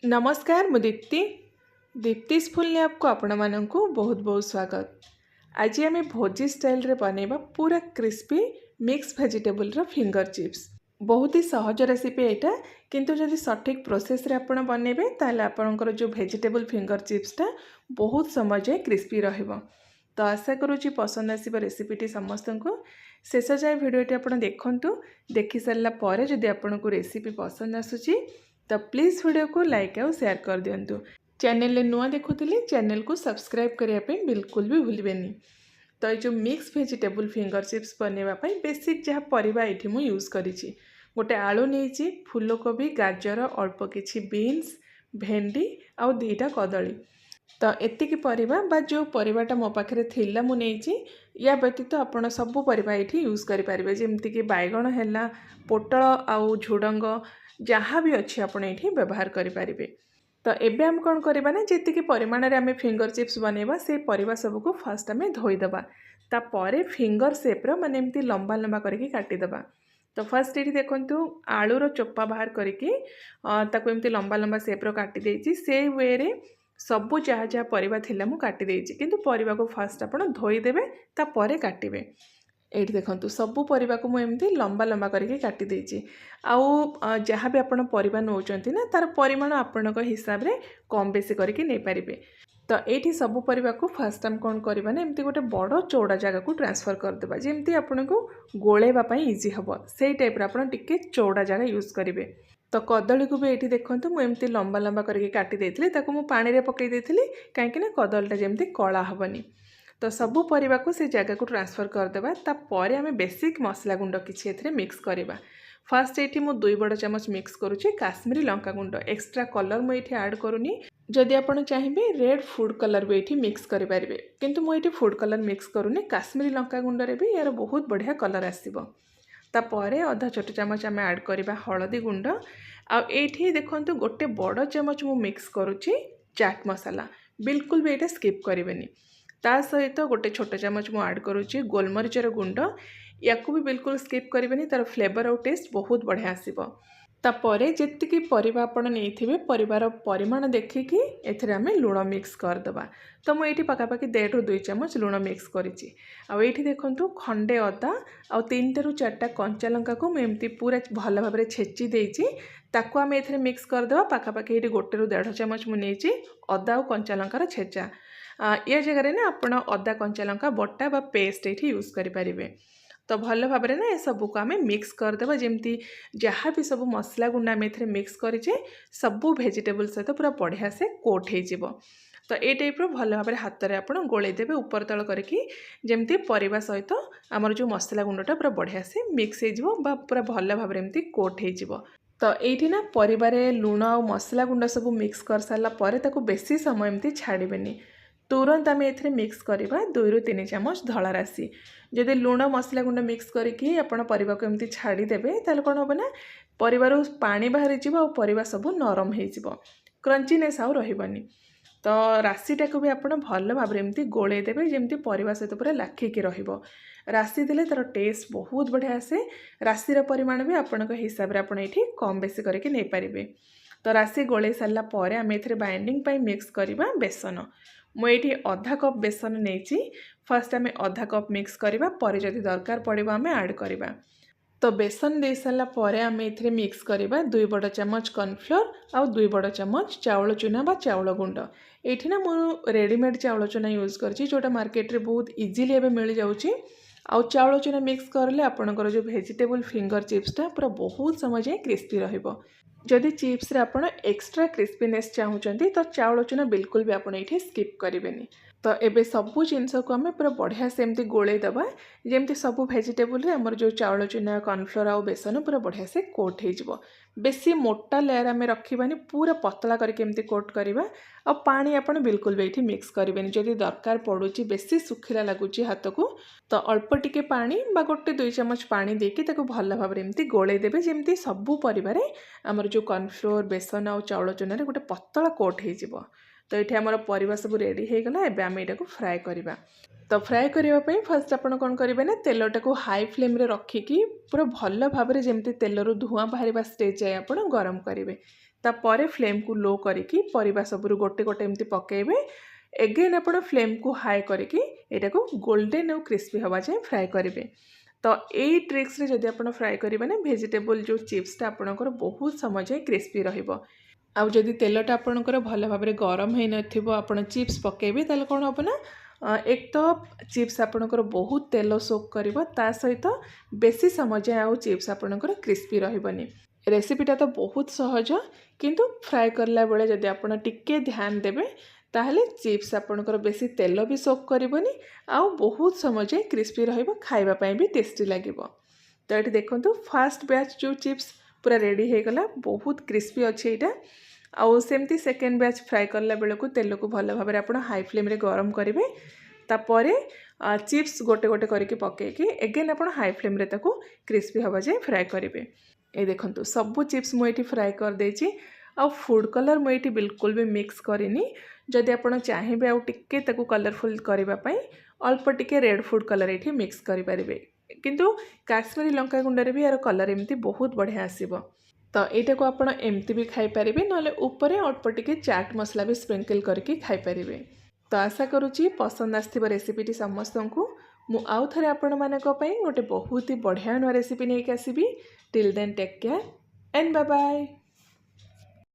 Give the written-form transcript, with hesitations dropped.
नमस्कार मु Deepti दीप्तिस full lab को आपण मानक बहुत बहुत स्वागत। आज आम भोजी स्टाइल रे बनैबा पूरा क्रिस्पी मिक्स वेजिटेबल रो फिंगर चिप्स। बहुत ही सहज रेसिपी एटा, किंतु जदि सठिक प्रोसेस रे आपण बनैबे ताले आपणकर जो वेजिटेबल फिंगर चिप्सटा बहुत समय जाए क्रिस्पी रहिबो। तो आशा करूची पसंद आसीबो रेसिपीटी समस्त को। शेष जाए भिडियोटी आपण देखंतु। देखि सारला परे जदि आपनको रेसिपी पसंद आसुची तो प्लीज वीडियो को लाइक और शेयर कर दिंतु। चैनल नुआ देखुले चैनल को सब्सक्राइब करने बिल्कुल भी भूलें। तो ये जो मिक्स वेजिटेबल फिंगर चिप्स बनवाई बेसिक जहाँ परिबा ये मुझे यूज करी गोटे आलू नहीं, फूलकोबी, गाजर, अल्प किछि बीन्स, भेंडी आउ दीटा कदली। तो एतिकी परिबा बा जो परिबाटा मो पाखे थिला मु नहीं, या व्यतीत आपण सबू परिबा ये यूज करें जमती कि बैगण है, पोटल आउ झुडंग जहाँ भी अच्छी आपण ये व्यवहार करें। तो एबे हम कौन करवा ना जी परिमाण में आम फिंगर चिप्स बनवा से परिबा सबको फास्ट आम धोईदबा, तापर फिंगर सेप्र माने एमती लंबा लंबा करके काटिदबा। तो फर्स्ट ये देखु आलूर चोपा बाहर करके एमती लंबा लंबा सेप्र काटी देछि। से वे रे सबू जहाँ जहाँ परिबा थिला मु काटी देछि, किंतु परिबा को फास्ट आपण धोईदेबे तापर काटिबे। ये देखो सबू परिबा को मुझे लंबा लंबा करके काटी देछि। आउ जहाँ भी आपण परिबा नौचंती ना तार परिमाण आपणक हिसाब रे कम बेसी करके नहीं पारिबे। तो ये सबू परिबा को फास्ट हम कौन करवा ना एमती गोटे बड़ चौड़ा जगह को ट्रांसफर करदेबा, जमती आपन को गोलेबा पई इजी हबो। सेही टाइप रा आपण टिके चौड़ा जगह यूज करेंगे। तो कदली को भी ये देखो मुझे लंबा लंबा करके काटी देथिले, ताको मु पानी रे पकई देथिली काहेकि ना कदलटा जमती कला हबनी। तो सबू परिबा को से जगह को ट्रांसफर करदेबा। तापर आम बेसिक मसला गुंड किछि एथरे मिक्स करवा। फास्ट ये मु 2 बड़ चमच मिक्स करुच्ची काश्मीरी लंका गुंड। एक्स्ट्रा कलर मुझे ऐड करूनी। जदि आपण चाहिए रेड फूड कलर भी ये मिक्स करें, किंतु मुझे फूड कलर मिक्स करूनी। काश्मीरी लंका गुंड रे भी यार बहुत बढ़िया कलर आसीबो। तापर आधा छोट चमच आम ऐड करवा हलदी गुंड। आठी देखो गोटे बड़ चमच मु मिक्स करुच्ची चाट मसाला। बिल्कुल भी ये स्किप करेंगे। ता सहित गोटे छोट चमच मु ऐड करुच्ची गोलमरीचर गुंड। या भी बिल्कुल स्किप करेंगे, तार फ्लेवर और टेस्ट बहुत बढ़िया आसीबो। तापरे जेतिकी परिबा आपण नैथिबे परिबार परिमाण देखिकी एथिरे आमे लुण मिक्स करदबा। तो मु एठी पकापाकी 1.5 ରୁ 2 चामच लुण मिक्स करिछि। आ एठी देखंतु खंडे अदा आ 3 ରୁ 4टा कंचा लंका को मैं एमती पूरा भल भाव में छेची देइछि। ताको आमे एथिरे मिक्स करदबा। पकापाकी एठी 1 ରୁ 1.5 चामच मु नेइछि अदा और कंचा लंकार छेचा। ये जगह ना आपण अदा कंचा लंका बटा बा पेस्ट ये यूज करें। तो भल भाव में ना ये सबू को आम मिक्स करदेबा, जमती जहाँ भी सब मसला गुंडा आम ए मिक्स करें सबू वेजिटेबल सहित पूरा बढ़िया से कोट हो। तो ये टाइप भल भाव में हाथ में आप गोलेदेवे ऊपर तल करके, जमती परिबा सहित आमर जो मसला गुंडा पूरा बढ़िया से मिक्स हो पूरा भल भाव में एमती कोट हो। तो ये ना परिबारे लुण आ मसला गुंडा सब मिक्स कर सारा पर बेसी समय एमती छाड़बेनी। तुरंत आम ए मिक्स करवा 2 ରୁ 3 चामच धला राशि। जदि लुण मसला गुंड मिक्स करके आपण परिबा को एमती छाड़ीदेवे ताले कौन हम ना परिबार पानी बाहरी जीव और परिबा सब नरम हो क्रंचीनेस आउ रहिबनी। तो राशिटा को भी आप भल भाव में एमती गोलेदेवे जमती परिबा सहित पूरा लाखिकी रहिबो। राशि देले तार टेस्ट बहुत बढ़िया आसे। राशिर परिमाण भी आपण हिसाब से आप कम बेसी करके नहीं पारिबे। तो राशि गोले सारा पर आम ए बाइंडिंग पाई मिक्स करवा बेसन। मुझे आधा कप बेसन नहीं। फर्स्ट आम आधा कप मिक्स करवा पर जदि दरकार पड़े आम ऐड करवा। तो बेसन दे सारा पर आम ए मिक्स करवा 2 बड़ चामच कॉर्नफ्लोर आउ 2 बड़ चामच चाउल चूना बा चाउल गुंड। ये ना मु रेडीमेड चाउल चूना यूज करछि, जोटा मार्केट रे बहुत इजीली एबे मिल जाउछि। आउ चाउल चूना मिक्स करले आपनकर जो वेजिटेबल फिंगर चिप्सटा पूरा बहुत समय जाए क्रिस्पी रहिबो। जदि चिप्स रे आपण एक्स्ट्रा क्रिस्पीनेस चाहूँगी तो चाउल चूना बिल्कुल भी आपड़ ये स्किप करेंगे। तो एबे सबू जिनस को आम पूरा बढ़िया से एमती गोलेदबा, जमती सबू वेजिटेबल आमर जो चाउल चूना कॉर्नफ्लोर आउ बेसन पूरा बढ़िया से कोट हो। बेसी मोटा लेयर आम रखानी, पूरा पतला करके एमती कोट करवा। आ पानी आपन बिल्कुल भी ये मिक्स करेंगे। जदि दरकार पड़ुची बेसी सुखिला लगुच हाथ को तो अल्प टिके पानी बा गोटे 2 चामच पानी देके ताको भल भाव में एमती गोलेदेवे, जमती सबू परिबारे आमर जो कॉर्नफ्लोर बेसन आउ चाउल चूना गोटे पतला कोट हो। तो ये आमर परिबा सब रेडी हो गला। एबे आम एटा को फ्राए करवा। तो फ्राए करने फर्स्ट आपड़ कौन करेंगे ना तेलटा को हाई फ्लेम रे रखिकी पूरा भल भाव में जमती तेलर धुआं बाहर स्टेज जाए आप गरम करेंगे। तापर फ्लेम को लो करिकी परिबा सबरु गोटे गोटे एमती पकेबे एगेन आपण फ्लेम को हाई करिकी एटा को गोल्डन और क्रिस्पी हवा जाए फ्राए करेंगे। तो यही ट्रिक्स रे जदि आपण फ्राए करेंगे ना वेजिटेबल जो चिप्सटा आपणकर बहुत समय जाए क्रिस्पी रहिबो। आउ जदि तेलटा आपणकर भल भाव में गरम है नथिबो आपण चिप्स पकेबे ताले कोन हो ना एक तो चिप्स आपणकर बहुत तेल सोक करिवो ता सहित बेसी समय जाए आउ चिप्स आपणकर क्रिस्पी रहिबनी। रेसिपीटा तो बहुत सहज किंतु फ्राए करला बेले जदि आपण टिके ध्यान देबे ताहले चिप्स आपणकर बेसी तेल भी सोक करबनी आउ बहुत समय जाए क्रिस्पी रहिबो खाइबा पई भी टेस्टी लागिबो। तो ये देखंतु फास्ट बैच जो चिप्स पूरा रेडी हो गला बहुत क्रिस्पी अच्छे एटा। आउ सेमती सेकेंड बैच फ्राए करला बेले को तेल को भल भाव में आप हाई फ्लेम रे गरम करेंगे तापर चिप्स गोटे गोटे करके पकेकी एगेन आप हाई फ्लेम रे ताको क्रिस्पी हवा जाए फ्राए करेंगे। ये देखंतु सबू चिप्स मुझे फ्राए कर देछि आउ फूड कलर मुझे बिल्कुल भी मिक्स करिनी। जदि आपण चाहिए आउ टिके ताको कलरफुल करबा पई अल्प टिके रेड फूड कलर ये मिक्स करि परिबे किंतु काश्मीरी लंका गुंडा भी यार कलर एमती बहुत बढ़िया आसीबो। तो यहाँ को आपण एमती भी खाई पारिबे नले ऊपर अल्प टिके चाट मसला भी स्प्रिंकल करके खाई पारिबे। तो आशा करुच्ची पसंद आसथिबो रेसिपीटी समस्तंकु मु आउ थरे आपण मानक पई गोटे बहुत ही बढ़िया नुआ रेसिपी नहीं आसीबी। Till then take care and bye bye.